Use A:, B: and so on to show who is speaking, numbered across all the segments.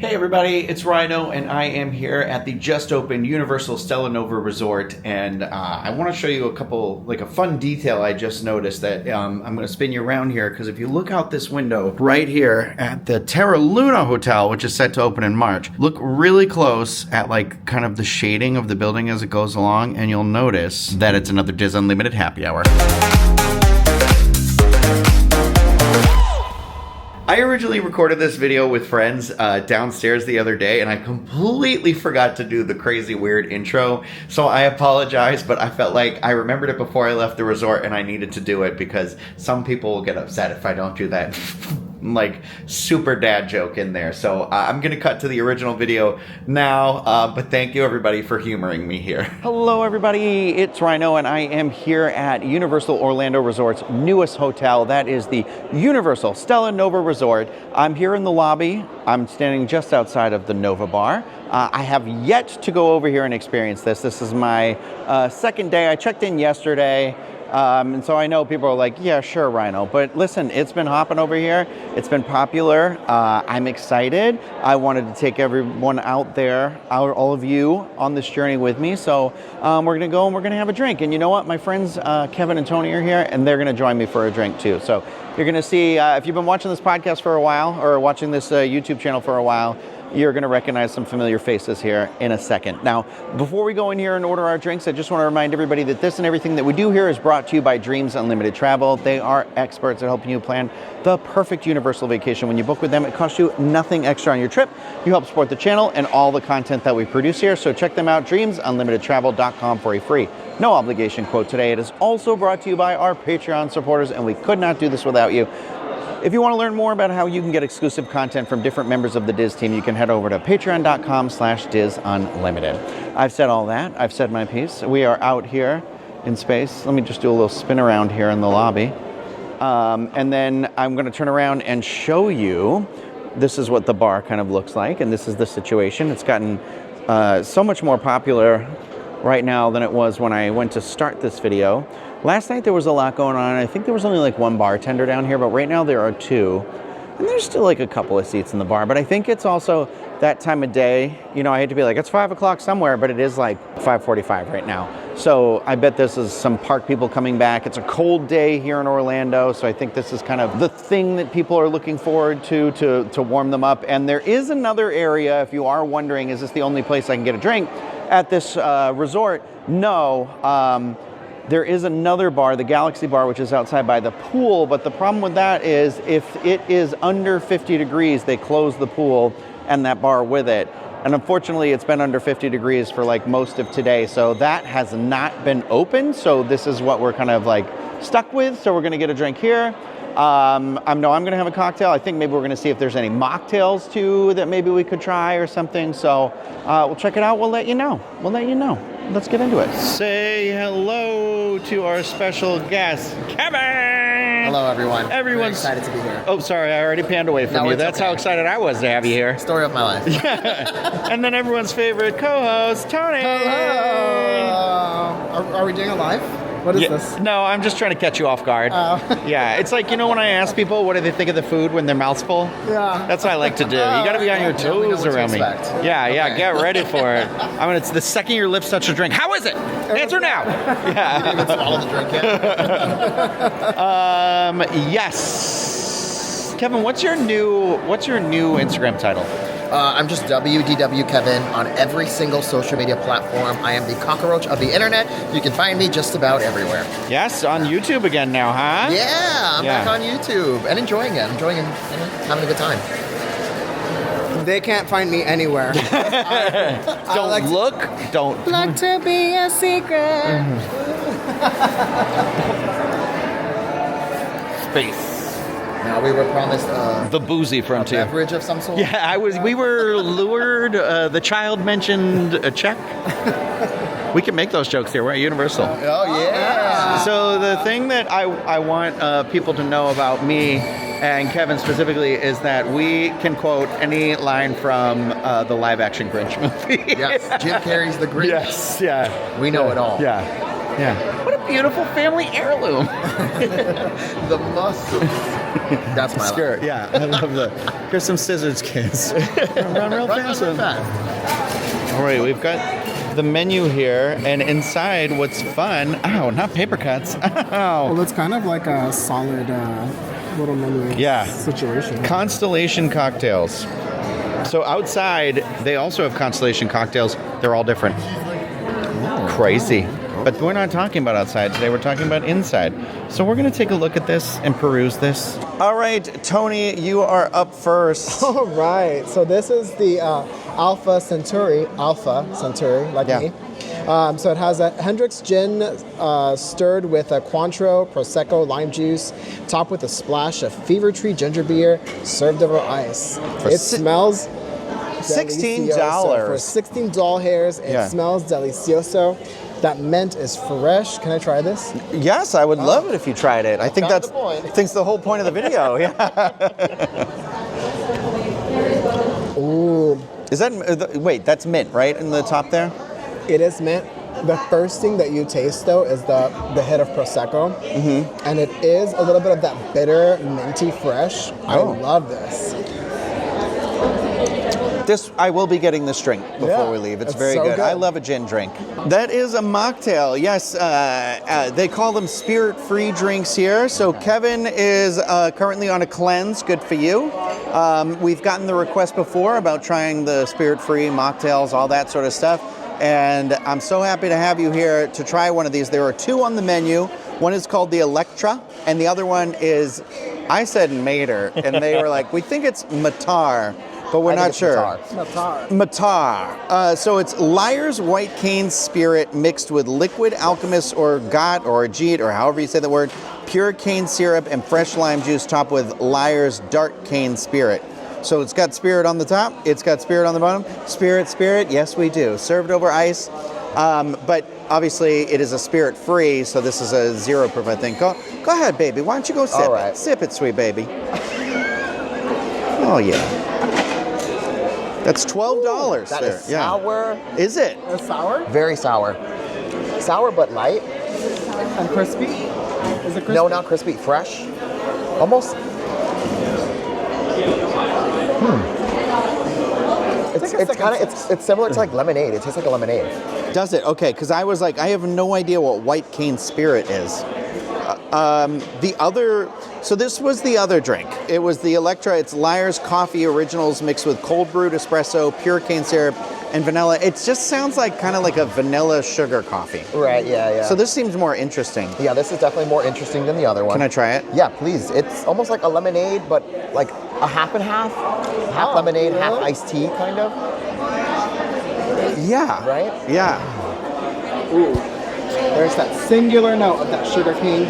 A: Hey everybody, it's Ryno, and I am here at the just opened Universal Stella Nova Resort, and I want to show you a fun detail I just noticed that I'm going to spin you around here, because if you look out this window right here at the Terra Luna Hotel, which is set to open in March, look really close at kind of the shading of the building as it goes along, and you'll notice that it's another Diz Unlimited happy hour. I originally recorded this video with friends downstairs the other day, and I completely forgot to do the crazy weird intro, so I apologize, but I felt like I remembered it before I left the resort and I needed to do it because some people will get upset if I don't do that super dad joke in there. So I'm gonna cut to the original video now, but thank you everybody for humoring me here. Hello everybody, it's Ryno, and I am here at Universal Orlando Resort's newest hotel. That is the Universal Stella Nova Resort. I'm here in the lobby. I'm standing just outside of the Nova Bar. I have yet to go over here and experience this. This is my second day. I checked in yesterday. And so I know people are like, yeah, sure, Ryno. But listen, it's been hopping over here. It's been popular. I'm excited. I wanted to take everyone out there, all of you, on this journey with me. So we're going to go and we're going to have a drink. And you know what? My friends Kevin and Tony are here, and they're going to join me for a drink too. So you're going to see, if you've been watching this podcast for a while or watching this YouTube channel for a while, you're going to recognize some familiar faces here in a second. Now, before we go in here and order our drinks, I just want to remind everybody that this and everything that we do here is brought to you by Dreams Unlimited Travel. They are experts at helping you plan the perfect Universal vacation. When you book with them, it costs you nothing extra on your trip. You help support the channel and all the content that we produce here. So check them out, dreamsunlimitedtravel.com, for a free, no obligation quote today. It is also brought to you by our Patreon supporters, and we could not do this without you. If you want to learn more about how you can get exclusive content from different members of the Diz team, you can head over to patreon.com/DizUnlimited. I've said all that. I've said my piece. We are out here in space. Let me just do a little spin around here in the lobby. And then I'm going to turn around and show you. This is what the bar kind of looks like, and this is the situation. It's gotten so much more popular right now than it was when I went to start this video. Last night there was a lot going on. I think there was only one bartender down here, but right now there are two. And there's still a couple of seats in the bar, but I think it's also that time of day. You know, I hate to be like, it's 5 o'clock somewhere, but it is 5:45 right now. So I bet this is some park people coming back. It's a cold day here in Orlando, so I think this is kind of the thing that people are looking forward to warm them up. And there is another area, if you are wondering, is this the only place I can get a drink at this resort? No. There is another bar, the Galaxy Bar, which is outside by the pool, but the problem with that is if it is under 50 degrees, they close the pool and that bar with it. And unfortunately, it's been under 50 degrees for most of today, so that has not been open, so this is what we're kind of stuck with, so we're gonna get a drink here. I'm gonna have a cocktail. I think maybe we're gonna see if there's any mocktails too that maybe we could try or something, so we'll check it out, we'll let you know. Let's get into it. Say hello to our special guest, Kevin!
B: Hello, everyone.
A: Everyone's
B: very excited to be here.
A: Oh, sorry, I already panned away from you. That's okay. How excited I was to have you here.
B: Story of my life.
A: Yeah. And then everyone's favorite co-host, Tony!
B: Hello! Are we doing a live? What is this? No,
A: I'm just trying to catch you off guard.
B: Oh.
A: Yeah, it's when I ask people what do they think of the food when their mouth's full?
B: Yeah.
A: That's what I like to do. You got to be on your toes around me. Yeah,
B: okay.
A: Get ready for it. It's the second your lips touch the drink. How is it? Answer now. Yeah.
B: You didn't even swallow the drink yet?
A: Yes. Kevin, what's your new Instagram title?
B: I'm just WDW Kevin on every single social media platform. I am the cockroach of the internet. You can find me just about everywhere.
A: Yes, on YouTube again now, huh?
B: Yeah, I'm back on YouTube and enjoying it. Having a good time.
C: They can't find me anywhere.
A: Don't
C: like to be a secret.
A: Space.
B: Now we were promised
A: the boozy frontier.
B: A beverage of some sort.
A: Yeah, we were lured. The child mentioned a check. We can make those jokes here. We're at Universal.
B: Oh yeah.
A: So the thing that I want people to know about me and Kevin specifically is that we can quote any line from the live-action Grinch movie.
B: Yes, Jim Carrey's The Grinch.
A: Yes, yeah.
B: We know it all.
A: Yeah. What a beautiful family heirloom.
B: The muscles. That's my
A: skirt.
B: life.
A: Yeah, I love the. Here's some scissors, kids. Run real fast. All right, we've got the menu here, and inside, what's fun? Oh, not paper cuts.
C: Well,
A: Oh,
C: it's kind of like a solid little menu
A: Yeah.
C: situation.
A: Constellation cocktails. So outside, they also have Constellation cocktails. They're all different. Crazy. But we're not talking about outside today. We're talking about inside. So we're going to take a look at this and peruse this. All right, Tony, you are up first.
C: All right. So this is the Alpha Centauri, like
A: Yeah.
C: me. So it has a Hendrix gin stirred with a Cointreau, Prosecco, lime juice, topped with a splash of Fever Tree ginger beer, served over ice. It smells
A: $16.
C: delicioso. For $16 hairs, it
A: Yeah.
C: smells delicioso. That mint is fresh. Can I try this?
A: Yes, I would love it if you tried it. I think
B: Found
A: that's
B: the point.
A: I think it's the whole point of the video. Yeah.
C: Ooh,
A: Is that wait? That's mint, right, in the top there.
C: it is mint. The first thing that you taste, though, is the hit of Prosecco. Mm-hmm. And it is a little bit of that bitter, minty fresh. I
A: Oh.
C: love this.
A: This I will be getting this drink before
C: Yeah,
A: we leave. It's
C: it's
A: very
C: so
A: good.
C: good.
A: I love a gin drink. That is a mocktail. Yes, they call them spirit-free drinks here. So Kevin is currently on a cleanse. Good for you. We've gotten the request before about trying the spirit-free mocktails, all that sort of stuff. And I'm so happy to have you here to try one of these. There are two on the menu. One is called the Electra, and the other one is, I said Mater, and they were like, we think it's Matar. But we're not sure. Matar. So it's Lyre's White Cane Spirit mixed with liquid Alchemist or Got or Ajit or however you say the word, pure cane syrup and fresh lime juice topped with Lyre's Dark Cane Spirit. So it's got spirit on the top, it's got spirit on the bottom. Spirit, yes we do. Served over ice. But obviously it is a spirit free, so this is a 0 proof, I think. Go ahead, baby. Why don't you go sip
B: All right.
A: it? Sip it, sweet baby. Oh yeah. That's $12
B: That
A: there.
B: is sour.
A: Is it?
C: It's sour
B: Very sour. Sour but light.
C: and crispy. Is it crispy?
B: No, not crispy. Fresh. Almost. It's similar to like lemonade. It tastes like a lemonade.
A: Does it? Okay, because I was like, I have no idea what White Cane Spirit is. So this was the other drink. It was the Electra. It's Lyre's Coffee Originals mixed with cold brewed espresso, pure cane syrup, and vanilla. It just sounds like kind of like a vanilla sugar coffee.
B: Right, yeah.
A: So this seems more interesting.
B: Yeah, this is definitely more interesting than the other one.
A: Can I try it?
B: Yeah, please. It's almost like a lemonade, but like a half and half. Half lemonade, half
C: really?
B: iced tea, kind of.
A: Yeah.
B: Right?
A: Yeah.
C: Ooh. There's that singular note of that sugar cane.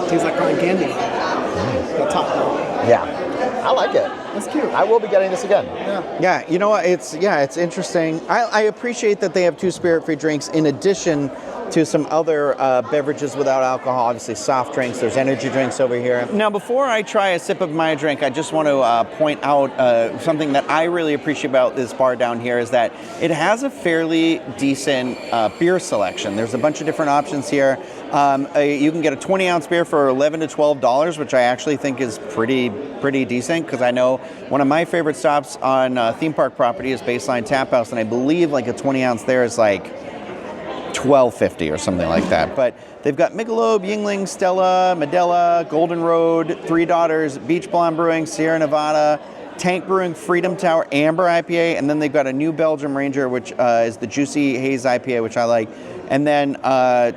C: Tastes like cotton candy. The top note.
B: Yeah. I like it.
C: That's cute.
B: I will be getting this again.
A: Yeah, you know what? It's interesting. I appreciate that they have two spirit-free drinks in addition to some other beverages without alcohol. Obviously, soft drinks. There's energy drinks over here. Now, before I try a sip of my drink, I just want to point out something that I really appreciate about this bar down here is that it has a fairly decent beer selection. There's a bunch of different options here. You can get a 20-ounce beer for $11 to $12, which I actually think is pretty decent because I know one of my favorite stops on theme park property is Baseline Tap House, and I believe like a 20-ounce there is like $12.50 or something like that. But they've got Michelob, Yingling, Stella, Medela, Golden Road, Three Daughters, Beach Blonde Brewing, Sierra Nevada, Tank Brewing, Freedom Tower, Amber IPA, and then they've got a New Belgium Ranger, which is the Juicy Haze IPA, which I like. And then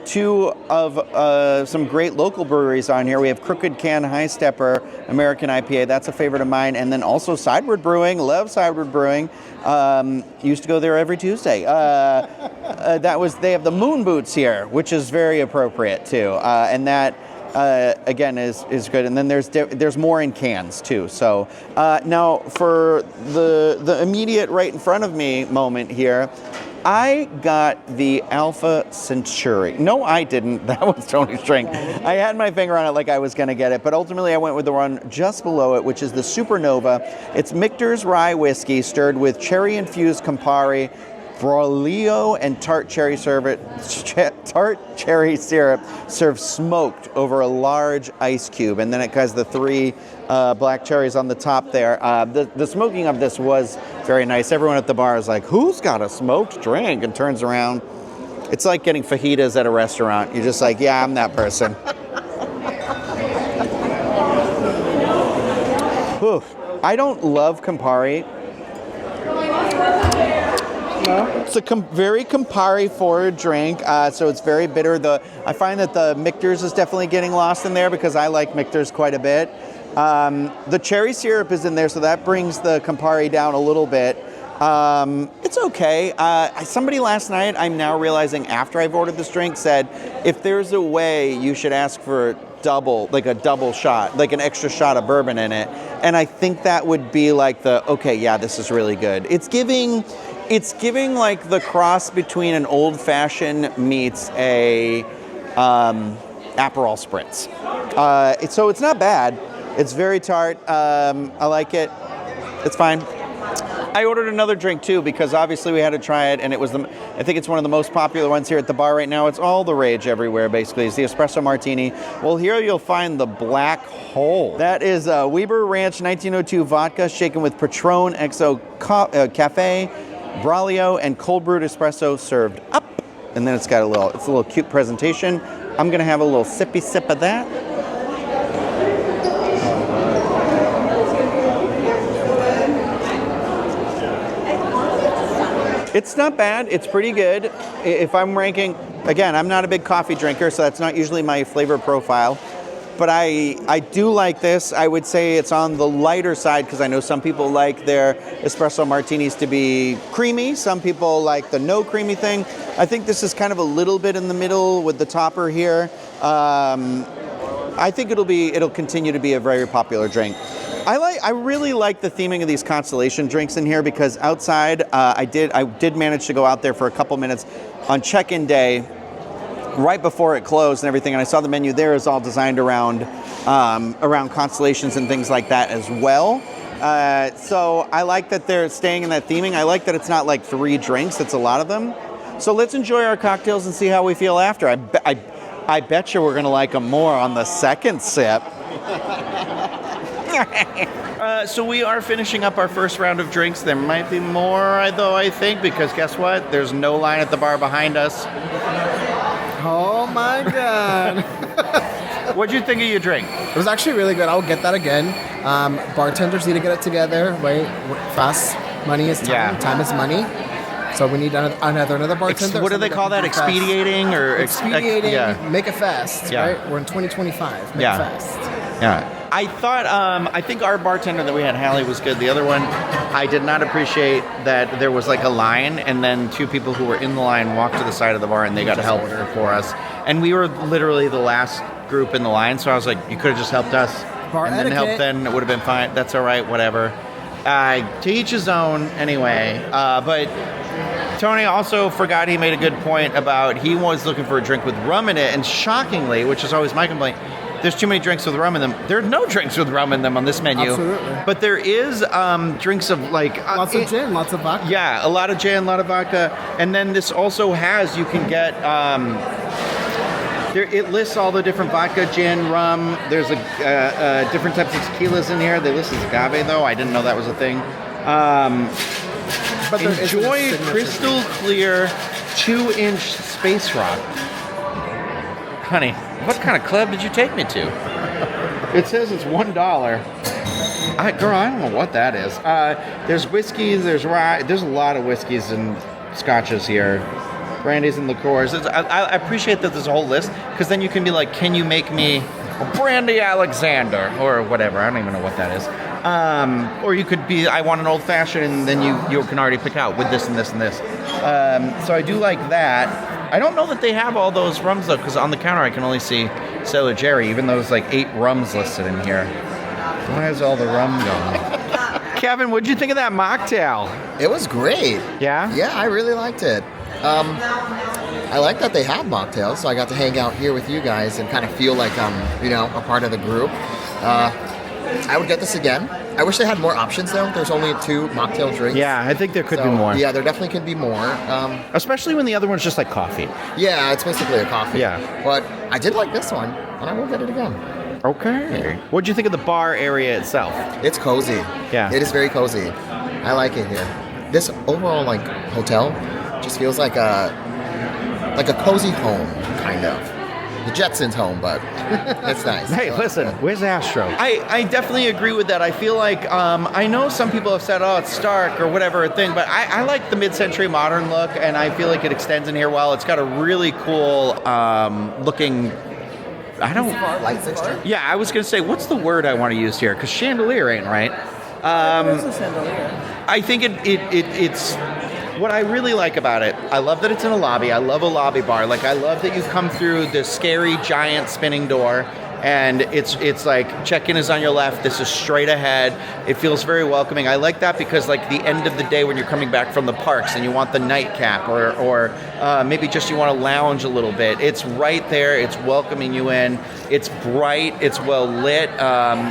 A: two of some great local breweries on here. We have Crooked Can High Stepper American IPA. That's a favorite of mine. And then also Sideward Brewing. Love Sideward Brewing. Used to go there every Tuesday. They have the Moon Boots here, which is very appropriate too. And that again is good. And then there's more in cans too. So now for the immediate right in front of me moment here. I got the Alpha Centauri. No, I didn't. That was Tony's drink. I had my finger on it like I was going to get it, but ultimately I went with the one just below it, which is the Supernova. It's Michter's Rye Whiskey stirred with cherry-infused Campari, Braulio and tart cherry syrup served smoked over a large ice cube, and then it has the 3 black cherries on the top there. The smoking of this was very nice. Everyone at the bar is like, "Who's got a smoked drink?" and turns around. It's like getting fajitas at a restaurant. You're just like, "Yeah, I'm that person." Oof. I don't love Campari. No. It's a very Campari forward drink, so it's very bitter. I find that the Michter's is definitely getting lost in there because I like Michter's quite a bit. The cherry syrup is in there, so that brings the Campari down a little bit. It's okay. Somebody last night, I'm now realizing after I've ordered this drink, said if there's a way you should ask for a double shot, like an extra shot of bourbon in it. And I think that would be like okay, yeah, this is really good. It's giving like the cross between an old fashioned meets a Aperol Spritz. So it's not bad. It's very tart. I like it. It's fine. I ordered another drink too because obviously we had to try it, and I think it's one of the most popular ones here at the bar right now. It's all the rage everywhere basically. It's the espresso martini. Well, here you'll find the Black Hole. That is Weber Ranch 1902 vodka shaken with Patron XO Cafe, Braulio, and cold brewed espresso served up. And then it's a little cute presentation. I'm gonna have a little sippy sip of that. It's not bad. It's pretty good. If I'm ranking, again, I'm not a big coffee drinker, so that's not usually my flavor profile. But I do like this. I would say it's on the lighter side because I know some people like their espresso martinis to be creamy. Some people like the no creamy thing. I think this is kind of a little bit in the middle with the topper here. I think it'll continue to be a very popular drink. I really like the theming of these Constellation drinks in here because outside, I did manage to go out there for a couple minutes on check-in day, right before it closed and everything, and I saw the menu there is all designed around constellations and things like that as well. So I like that they're staying in that theming. I like that it's not like 3 drinks; it's a lot of them. So let's enjoy our cocktails and see how we feel after. I bet you we're gonna like them more on the second sip. So we are finishing up our first round of drinks. There might be more, though, I think, because guess what? There's no line at the bar behind us.
C: Oh my God.
A: What'd you think of your drink?
C: It was actually really good. I'll get that again. Bartenders need to get it together, right? Fast. Money is time.
A: Yeah.
C: Time is money. So we need another bartender.
A: What do they call that? Expediting or
C: expediting?
A: Yeah.
C: Make it fast.
A: Yeah.
C: Right? We're in 2025. Make it fast.
A: Yeah. I thought, I think our bartender that we had, Hallie, was good. The other one, I did not appreciate that there was like a line and then 2 people who were in the line walked to the side of the bar and they got help for us. And we were literally the last group in the line, so I was like, you could have just helped us.
C: Bar
A: and then helped then, it would have been fine. That's all right, whatever. To each his own, anyway. But Tony also forgot he made a good point about he was looking for a drink with rum in it, and shockingly, which is always my complaint, there's too many drinks with rum in them. There are no drinks with rum in them on this menu.
C: Absolutely.
A: But there is drinks of like...
C: lots of gin, lots of vodka.
A: Yeah, a lot of gin, a lot of vodka. And then this also has, you can get... it lists all the different vodka, gin, rum. There's different types of tequilas in here. They list as agave, though. I didn't know that was a thing. But enjoy crystal clear 2-inch space rock. Honey, what kind of club did you take me to? It says it's $1. Girl, I don't know what that is. There's whiskeys, there's rye. There's a lot of whiskeys and scotches here. Brandies and liqueurs. I appreciate that there's a whole list, because then you can be like, can you make me a Brandy Alexander? Or whatever. I don't even know what that is. Or you could be, I want an old fashioned, and then you can already pick out with this and this and this. So I do like that. I don't know that they have all those rums, though, because on the counter I can only see Sailor Jerry, even though there's like 8 rums listed in here. Where's all the rum going? Kevin, what'd you think of that mocktail?
B: It was great.
A: Yeah?
B: Yeah, I really liked it. I like that they have mocktails, so I got to hang out here with you guys and kind of feel like I'm, a part of the group. I would get this again. I wish they had more options though. There's only 2 mocktail drinks.
D: Yeah, I think there could be more.
B: Yeah, there definitely could be more.
D: Especially when the other one's just like coffee.
B: Yeah, it's basically a coffee.
D: Yeah.
B: But I did like this one, and I will get it again.
D: Okay. What'd you think of the bar area itself?
B: It's cozy.
D: Yeah.
B: It is very cozy. I like it here. This overall like hotel just feels like a cozy home, kind of. The Jetsons' home, but it's nice.
D: Hey, listen, where's Astro?
A: I definitely agree with that. I feel like, I know some people have said, oh, it's stark or whatever thing, but I like the mid-century modern look, and I feel like it extends in here well. It's got a really cool looking,
B: Light fixture?
A: yeah, I was going to say, what's the word I want to use here? Because chandelier ain't right. I think it's what I really like about it. I love that it's in a lobby. I love a lobby bar. Like, I love that you come through this scary giant spinning door, and it's like check-in is on your left. This is straight ahead. It feels very welcoming. I like that because like the end of the day when you're coming back from the parks and you want the nightcap or maybe just you want to lounge a little bit. It's right there. It's welcoming you in. It's bright. It's well lit.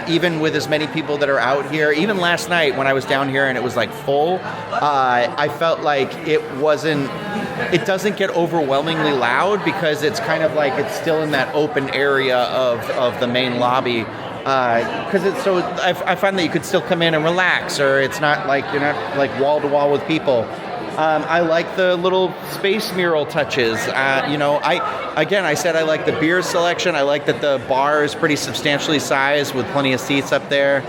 A: Even with as many people that are out here, even last night when I was down here and it was like full, I felt like it doesn't get overwhelmingly loud because it's kind of like it's still in that open area of the main lobby. Because it's so, I find that you could still come in and relax, or it's not like you're not like wall to wall with people. I like the little space mural touches. I said I like the beer selection. I like that the bar is pretty substantially sized with plenty of seats up there.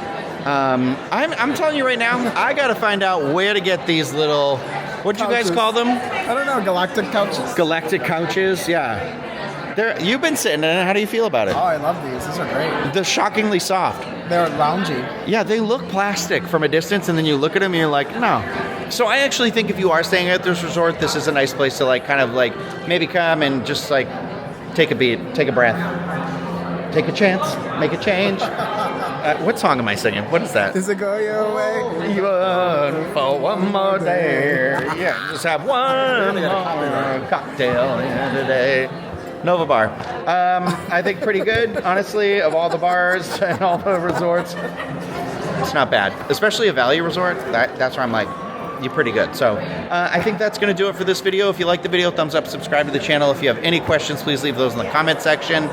A: I'm telling you right now, I got to find out where to get these little, what'd you guys call them?
C: I don't know, galactic couches?
A: Galactic couches, yeah. You've been sitting in it. How do you feel about it?
C: Oh, I love these. These are great.
A: They're shockingly soft.
C: They're loungy.
A: Yeah, they look plastic from a distance, and then you look at them and you're like, no. So I actually think if you are staying at this resort, this is a nice place to like kind of like maybe come and just like take a beat, take a breath, take a chance, make a change. What song am I singing? What is that?
C: Does it go your way?
A: Even for one more day. Yeah, just have one more cocktail in today. Nova Bar. I think pretty good, honestly, of all the bars and all the resorts. It's not bad. Especially a value resort. That's where I'm like, you're pretty good. So I think that's going to do it for this video. If you like the video, thumbs up, subscribe to the channel. If you have any questions, please leave those in the comment section.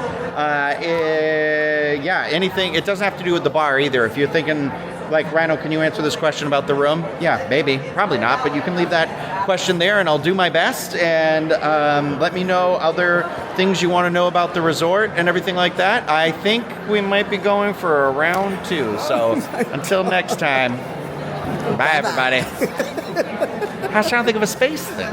A: Anything. It doesn't have to do with the bar either. If you're thinking, like, Ryno, can you answer this question about the room? Yeah, maybe. Probably not, but you can leave that question there, and I'll do my best. And let me know other things you want to know about the resort and everything like that. I think we might be going for a round 2. So until next time, bye, everybody. I was trying to think of a space thing.